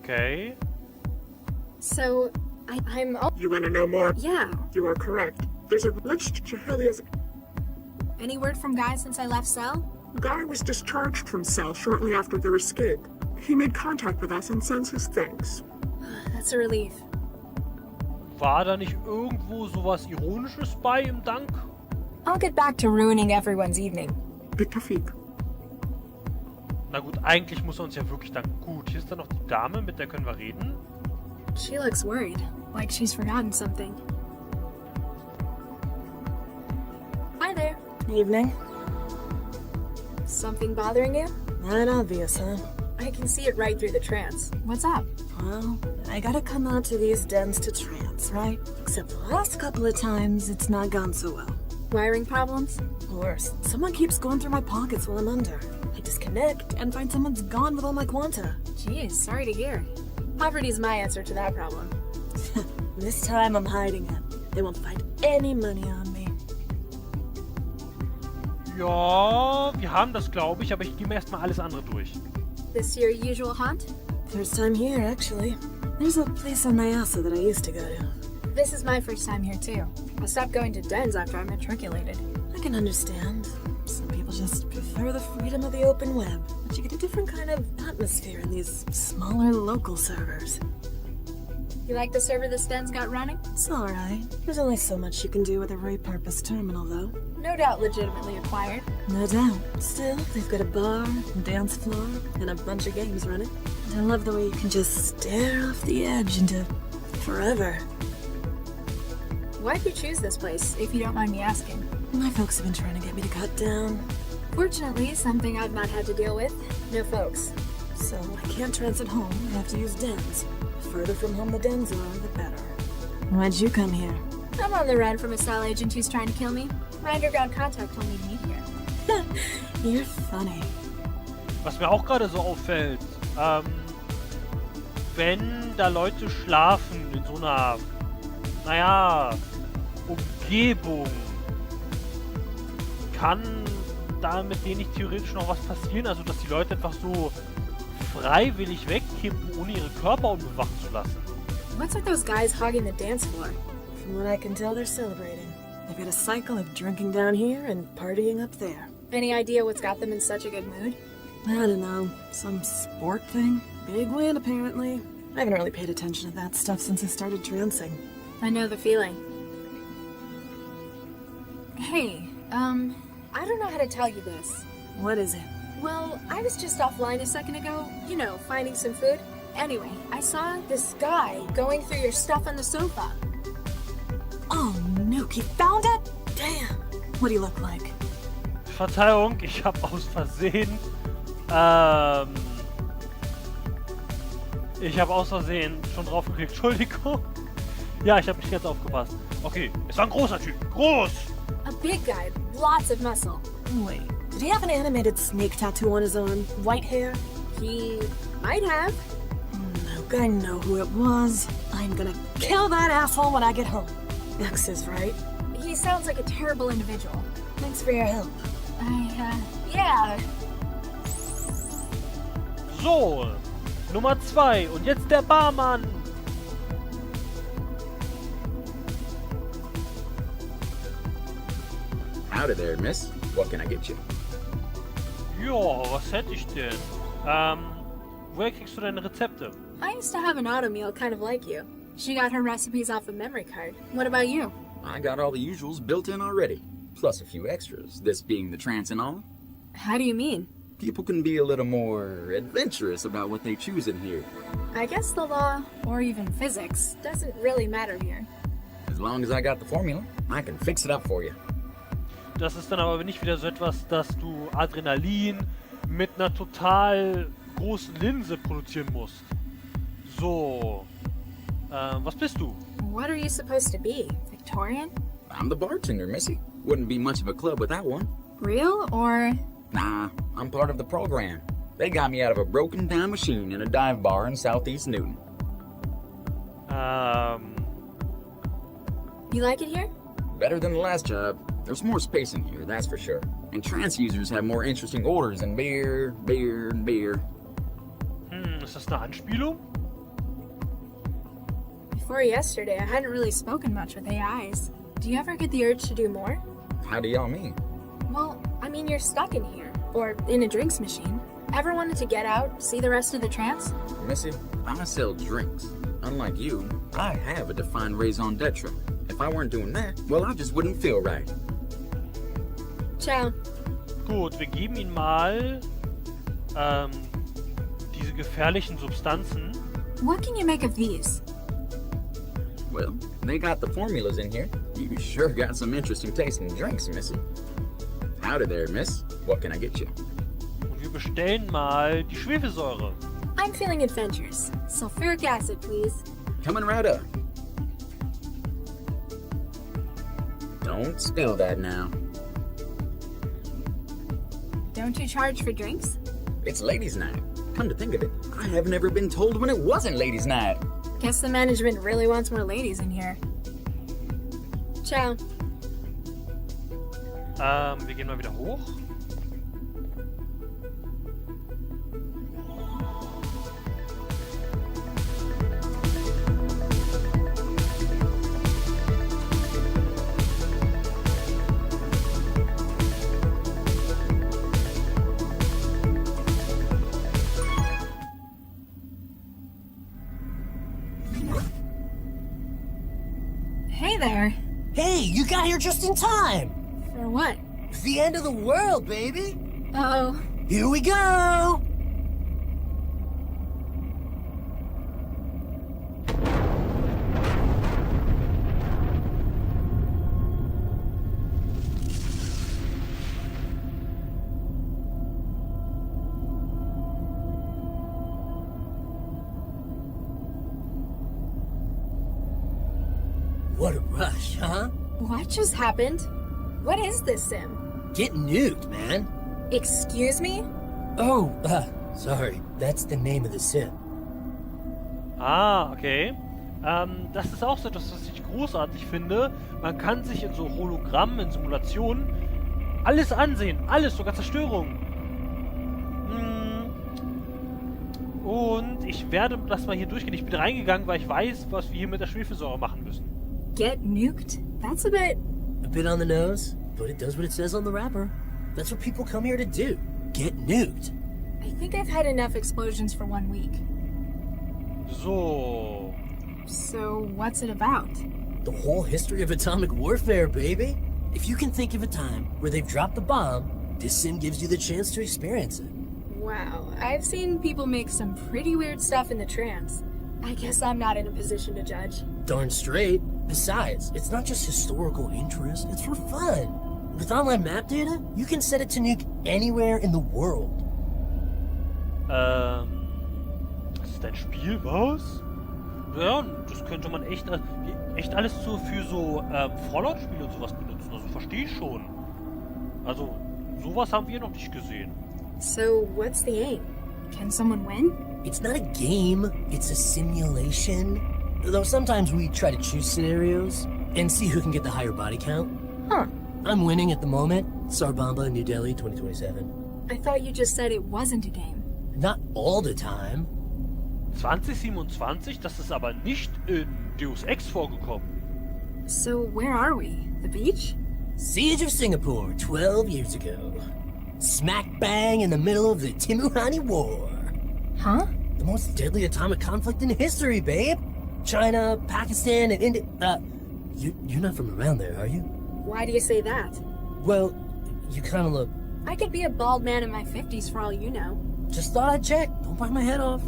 Okay. So, I'm... You want to know more? Yeah. You are correct. There's a Any word from Guy since I left cell? Guy was discharged from cell shortly after their escape. He made contact with us and sends his thanks. That's a relief. War da nicht irgendwo sowas Ironisches bei im Dank? I'll get back to ruining everyone's evening. Bitterfiek. Na gut, eigentlich muss er uns ja wirklich danken. Gut, hier ist dann noch die Dame, mit der können wir reden. She looks worried, like she's forgotten something. Hi there. Evening. Something bothering you? Not obvious, huh? I can see it right through the trance. What's up? Well, I gotta come out to these dens to trance, right? Except the last couple of times, it's not gone so well. Wiring problems? Worse, someone keeps going through my pockets while I'm under. I disconnect and find someone's gone with all my quanta. Jeez, sorry to hear. Poverty's my answer to that problem. This time I'm hiding it. They won't find any money on me. Ja, wir haben das, glaube ich, aber ich gehe mir erstmal alles andere durch. This your usual haunt? First time here, actually. There's a place on Nyasa that I used to go to. This is my first time here, too. I stopped going to dens after I matriculated. I can understand. Some people just prefer the freedom of the open web, but you get a different kind of atmosphere in these smaller local servers. You like the server this den's got running? It's alright. There's only so much you can do with a repurposed terminal, though. No doubt legitimately acquired. No doubt. Still, they've got a bar, dance floor, and a bunch of games running. And I love the way you can just stare off the edge into forever. Why'd you choose this place, if you don't mind me asking? My folks have been trying to get me to cut down. Fortunately, something I've not had to deal with. No folks. So I can't trance at home. I have to use dens. The further from home the dens are, the better. Why'd you come here? I'm on the run from a cell agent who's trying to kill me. My underground contact told me to meet here. You're funny. Was mir auch gerade so auffällt, wenn da Leute schlafen in so einer, naja, Umgebung, kann da mit denen nicht theoretisch noch was passieren? Also, dass die Leute einfach so freiwillig wegkippen, ohne ihre Körper unbewacht zu lassen. What's with those guys hogging the dance floor? From what I can tell, they're celebrating. They've got a cycle of drinking down here and partying up there. Any idea what's got them in such a good mood? I don't know. Some sport thing? Big win, apparently. I haven't really paid attention to that stuff since I started trancing. I know the feeling. Hey, I don't know how to tell you this. What is it? Well, I was just offline a second ago, you know, finding some food. Anyway, I saw this guy going through your stuff on the sofa. Oh, Nuke, he found it? Damn. What do you look like? Verzeihung, ich habe aus Versehen, schon drauf geklickt. Entschuldigung. Ja, ich habe nicht ganz aufgepasst. Okay, es war ein großer Typ. Groß! A big guy, lots of muscle. Wait, did he have an animated snake tattoo on his arm? White hair? He might have. Nuke, I know who it was. I'm gonna kill that asshole when I get home. X is right. He sounds like a terrible individual. Thanks for your help. Yeah. So, Nummer 2 und jetzt der Barmann. Howdy there, miss. What can I get you? Ja, was hätte ich denn? Woher kriegst du deine Rezepte? I used to have an auto meal kind of like you. She got her recipes off a memory card. What about you? I got all the usuals built in already, plus a few extras, this being the trance and all. How do you mean? People can be a little more adventurous about what they choose in here. I guess the law, or even physics, doesn't really matter here. As long as I got the formula, I can fix it up for you. Das ist dann aber nicht wieder so etwas, dass du Adrenalin mit einer total großen Linse produzieren musst. So, was bist du? What are you supposed to be? Victorian? I'm the bartender, missy. Wouldn't be much of a club without one. Real or... Nah, I'm part of the program. They got me out of a broken down machine in a dive bar in southeast Newton. You like it here? Better than the last job. There's more space in here, that's for sure. And trance users have more interesting orders than beer, beer, and beer. Ist das eine Anspielung? Before yesterday, I hadn't really spoken much with AIs. Do you ever get the urge to do more? How do y'all mean? Well, I mean, you're stuck in here, or in a drinks machine. Ever wanted to get out, see the rest of the trance? Missy, I sell drinks. Unlike you, I have a defined raison d'etre. If I weren't doing that, well, I just wouldn't feel right. Ciao. Gut, wir geben ihm mal diese gefährlichen Substanzen. What can you make of these? Well, they got the formulas in here. You sure got some interesting tasting drinks, Missy. Howdy there, miss. What can I get you? Und wir bestellen mal die Schwefelsäure. I'm feeling adventurous. Sulfuric acid, please. Coming right up. Don't spill that now. Don't you charge for drinks? It's ladies' night. Come to think of it, I have never been told when it wasn't ladies' night. Guess the management really wants more ladies in here. Ciao. Wir gehen mal wieder hoch. Hey there. Hey, you got here just in time! For what? The end of the world, baby! Oh, Here we go! What a rush, huh? what just happened? What is this sim? Get nuked, man. Excuse me? Oh, sorry. That's the name of the sim. Ah, okay. Das ist auch so etwas, was ich großartig finde. Man kann sich in so Hologrammen, in Simulationen alles ansehen. Alles, sogar Zerstörung. Und ich werde das mal hier durchgehen. Ich bin reingegangen, weil ich weiß, was wir hier mit der Schwefelsäure machen müssen. Get nuked? That's a bit... A bit on the nose, but it does what it says on the wrapper. That's what people come here to do. Get nuked. I think I've had enough explosions for 1 week. So. So, what's it about? The whole history of atomic warfare, baby. If you can think of a time where they've dropped the bomb, this sim gives you the chance to experience it. Wow, I've seen people make some pretty weird stuff in the trance. I guess I'm not in a position to judge. Darn straight. Besides, it's not just historical interest, it's for fun. With online map data, you can set it to nuke anywhere in the world. Das ist ein Spiel, was? Ja, das könnte man echt alles so für so Fallout-Spiele und sowas benutzen. Also verstehe ich schon. Also, sowas haben wir noch nicht gesehen. So, what's the aim? Can someone win? It's not a game, it's a simulation. Though sometimes we try to choose scenarios and see who can get the higher body count. Huh. I'm winning at the moment. Atombombe, New Delhi, 2027. I thought you just said it wasn't a game. Not all the time. 2027, das ist aber nicht in Deus Ex vorgekommen. So, where are we? The beach? Siege of Singapore, 12 years ago. Smack bang in the middle of the Timuhani War. Huh? The most deadly atomic conflict in history, babe. China, Pakistan, and India. You're not from around there, are you? Why do you say that? Well, you kind of look. I could be a bald man in my 50s for all you know. Just thought I'd check. Don't bite my head off.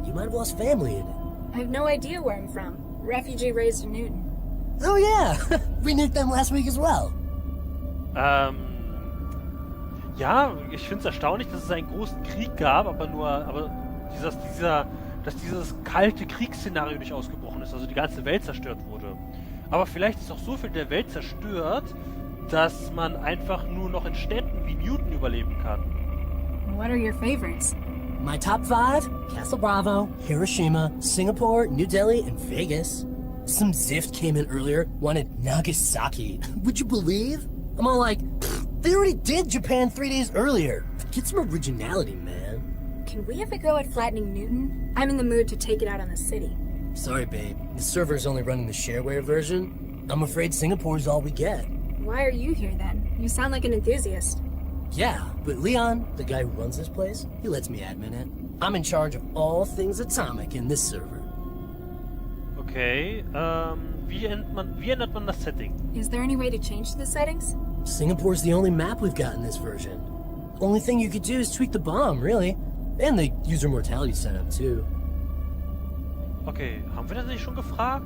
You might have lost family in it. I have no idea where I'm from. Refugee raised in Newton. Oh yeah, we nuked them last week as well. Ja, ich finde es erstaunlich, dass es einen großen Krieg gab, aber dass dieses kalte Kriegsszenario nicht ausgebrochen ist, also die ganze Welt zerstört wurde. Aber vielleicht ist auch so viel der Welt zerstört, dass man einfach nur noch in Städten wie Newton überleben kann. What are your favorites? My top 5: Castle Bravo, Hiroshima, Singapore, New Delhi, and Vegas. Some Zift came in earlier, wanted Nagasaki. Would you believe? I'm all like, they already did Japan 3 days earlier. Get some originality, man. Can we have a go at flattening Newton? I'm in the mood to take it out on the city. Sorry, babe. The server's only running the shareware version. I'm afraid Singapore's all we get. Why are you here then? You sound like an enthusiast. Yeah, but Leon, the guy who runs this place, he lets me admin it. I'm in charge of all things atomic in this server. Okay, wie ändert man das Setting? Is there any way to change the settings? Singapore's the only map we've got in this version. Only thing you could do is tweak the bomb, really. And the user mortality setup, too. Okay, haben wir das nicht schon gefragt?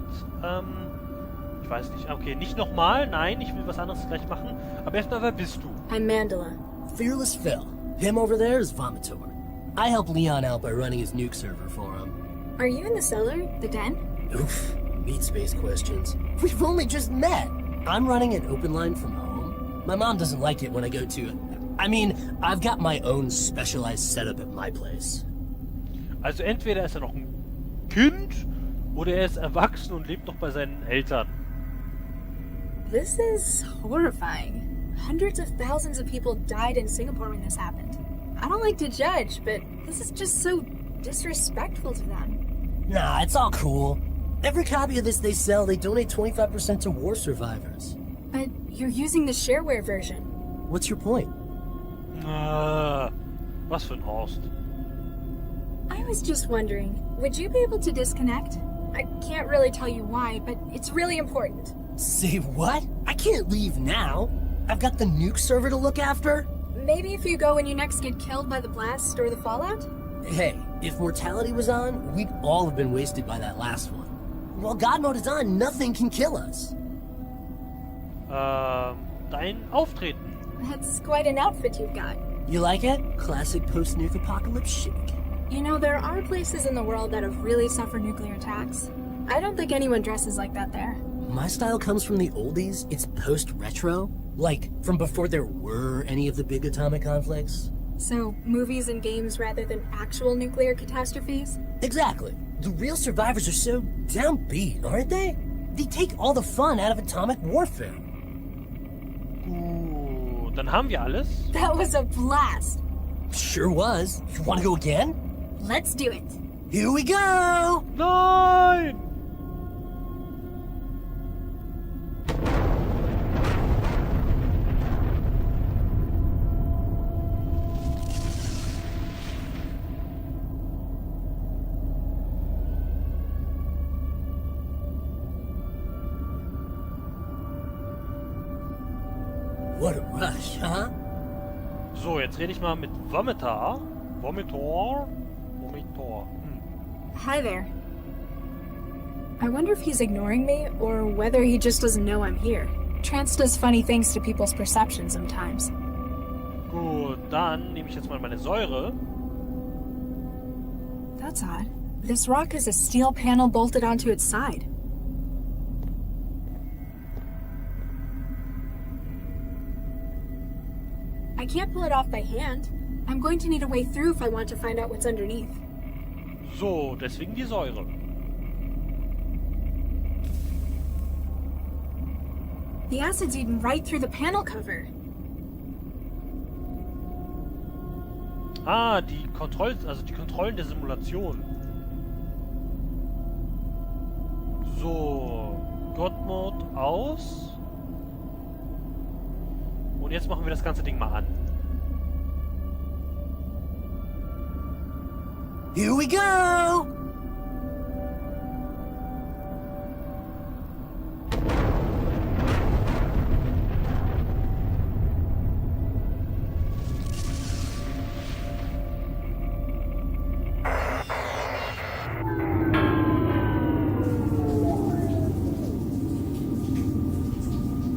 Ich weiß nicht. Okay, nicht nochmal. Nein, ich will was anderes gleich machen. Aber erstmal, wer bist du? I'm Mandela. Fearless Phil. Him over there is Vomitor. I help Leon out by running his nuke server for him. Are you in the cellar? The den? Oof, meat space questions. We've only just met. I'm running an open line from home. My mom doesn't like it when I go to it. I mean, I've got my own specialized setup at my place. Also entweder ist er noch ein Kind oder er ist erwachsen und lebt noch bei seinen Eltern. This is horrifying. Hundreds of thousands of people died in Singapore when this happened. I don't like to judge, but this is just so disrespectful to them. Nah, it's all cool. Every copy of this they sell, they donate 25% to war survivors. But you're using the shareware version. What's your point? Was für ein Horst. I was just wondering, would you be able to disconnect? I can't really tell you why, but it's really important. Say what? I can't leave now. I've got the nuke server to look after. Maybe if you go when you next get killed by the blast or the fallout? Hey, if mortality was on, we'd all have been wasted by that last one. While God mode is on, nothing can kill us. Dein Auftreten. That's quite an outfit you've got. You like it? Classic post-nuke apocalypse chic. You know, there are places in the world that have really suffered nuclear attacks. I don't think anyone dresses like that there. My style comes from the oldies. It's post-retro. Like, from before there were any of the big atomic conflicts. So, movies and games rather than actual nuclear catastrophes? Exactly. The real survivors are so downbeat, aren't they? They take all the fun out of atomic warfare. Gut, dann haben wir alles. That was a blast! Sure was. You want to go again? Let's do it! Here we go! Nein! What a rush, huh? So, jetzt rede ich mal mit Vomitor. Vomitor. Hi there. I wonder if he's ignoring me, or whether he just doesn't know I'm here. Trance does funny things to people's perception sometimes. Gut, dann nehme ich jetzt mal meine Säure. That's odd. This rock has a steel panel bolted onto its side. I can't pull it off by hand. I'm going to need a way through if I want to find out what's underneath. So, deswegen die Säure. The acid's eaten right through the panel cover. Ah, die Kontrollen der Simulation. So, God-Mode aus. Und jetzt machen wir das ganze Ding mal an. Here we go!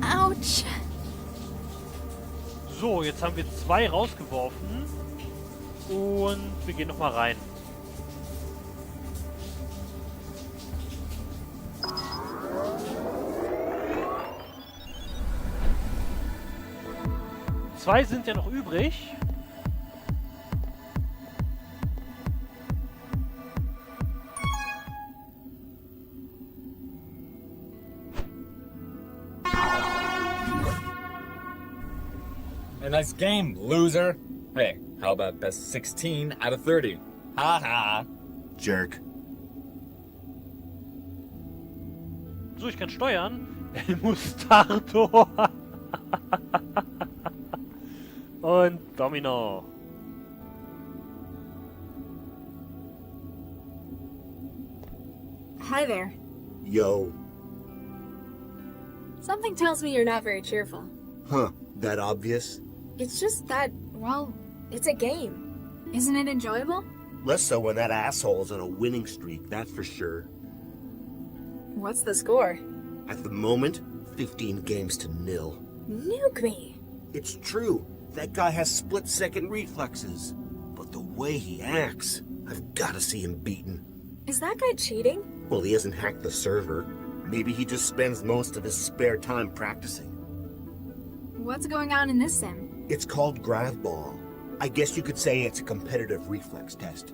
Ouch! So, jetzt haben wir 2 rausgeworfen. Und wir gehen nochmal rein. Zwei sind ja noch übrig. A nice game, loser. Hey, how about best 16 out of 30? Ha ha. Jerk. So, ich kann steuern. El Mustardo. Und Domino. Hi there. Yo. Something tells me you're not very cheerful. Huh, that obvious? It's just that, well, it's a game. Isn't it enjoyable? Less so when that asshole's on a winning streak, that's for sure. What's the score? At the moment, 15 games to 0. Nuke me. It's true, that guy has split-second reflexes. But the way he acts, I've gotta see him beaten. Is that guy cheating? Well, he hasn't hacked the server. Maybe he just spends most of his spare time practicing. What's going on in this sim? It's called Grav Ball. I guess you could say it's a competitive reflex test.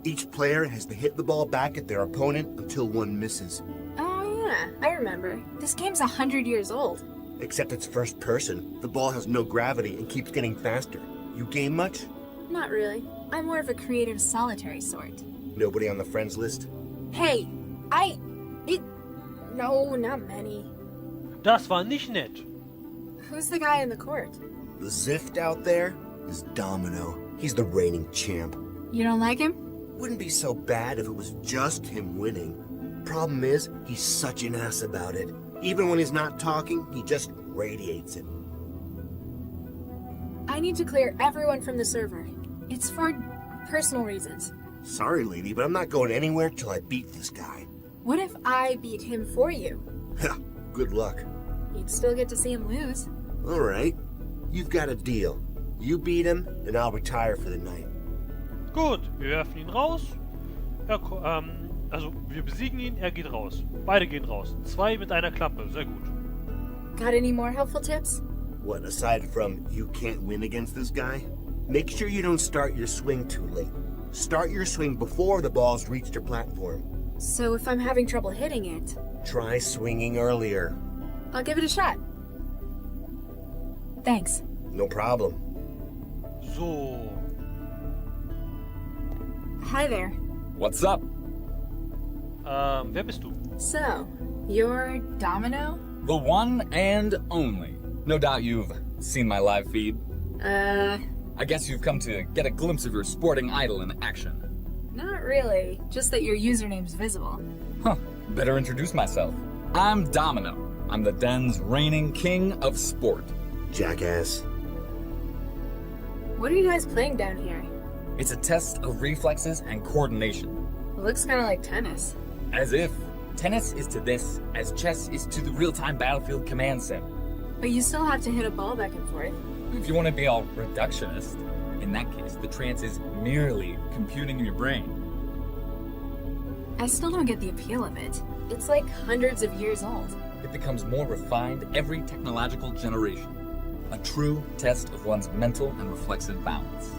Each player has to hit the ball back at their opponent until one misses. Oh yeah, I remember. This game's 100 years old. Except it's first person. The ball has no gravity and keeps getting faster. You game much? Not really. I'm more of a creative solitary sort. Nobody on the friends list? Hey, No, not many. Das war nicht nett. Who's the guy in the court? The Zift out there is Domino. He's the reigning champ. You don't like him? Wouldn't be so bad if it was just him winning. Problem is, he's such an ass about it. Even when he's not talking, he just radiates it. I need to clear everyone from the server. It's for personal reasons. Sorry, lady, but I'm not going anywhere till I beat this guy. What if I beat him for you? Ha! Good luck. You'd still get to see him lose. Alright. You've got a deal. You beat him, and I'll retire for the night. Gut, wir werfen ihn raus. Also, wir besiegen ihn, er geht raus. Beide gehen raus. 2 mit einer Klappe, sehr gut. Got any more helpful tips? What, aside from you can't win against this guy? Make sure you don't start your swing too late. Start your swing before the ball's reached your platform. So if I'm having trouble hitting it, Try swinging earlier. I'll give it a shot. Thanks. No problem. So. Hi there. What's up? Wer bist du? So, you're Domino? The one and only. No doubt you've seen my live feed. I guess you've come to get a glimpse of your sporting idol in action. Not really. Just that your username's visible. Huh. Better introduce myself. I'm Domino. I'm the den's reigning king of sport. Jackass. What are you guys playing down here? It's a test of reflexes and coordination. It looks kind of like tennis. As if tennis is to this as chess is to the real-time battlefield command sim. But you still have to hit a ball back and forth. If you want to be all reductionist, in that case, the trance is merely computing in your brain. I still don't get the appeal of it. It's like hundreds of years old. It becomes more refined every technological generation. A true test of one's mental and reflexive balance.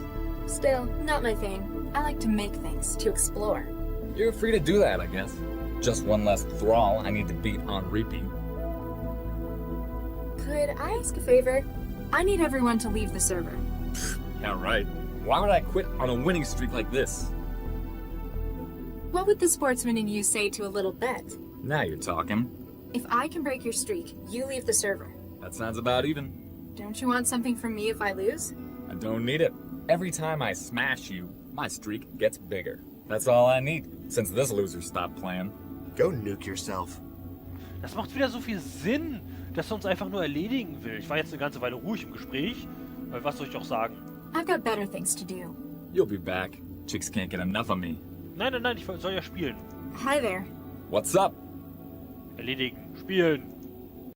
Still, not my thing. I like to make things, to explore. You're free to do that, I guess. Just one less thrall I need to beat on repeat. Could I ask a favor? I need everyone to leave the server. Yeah, right. Why would I quit on a winning streak like this? What would the sportsman in you say to a little bet? Now you're talking. If I can break your streak, you leave the server. That sounds about even. Don't you want something from me if I lose? I don't need it. Every time I smash you, my streak gets bigger. That's all I need, since this loser stopped playing. Go nuke yourself. Das macht wieder so viel Sinn, dass er uns einfach nur erledigen will. Ich war jetzt eine ganze Weile ruhig im Gespräch, weil was soll ich auch sagen? I've got better things to do. You'll be back. Chicks can't get enough of me. Nein, ich soll ja spielen. Hi there. What's up? Erledigen, spielen.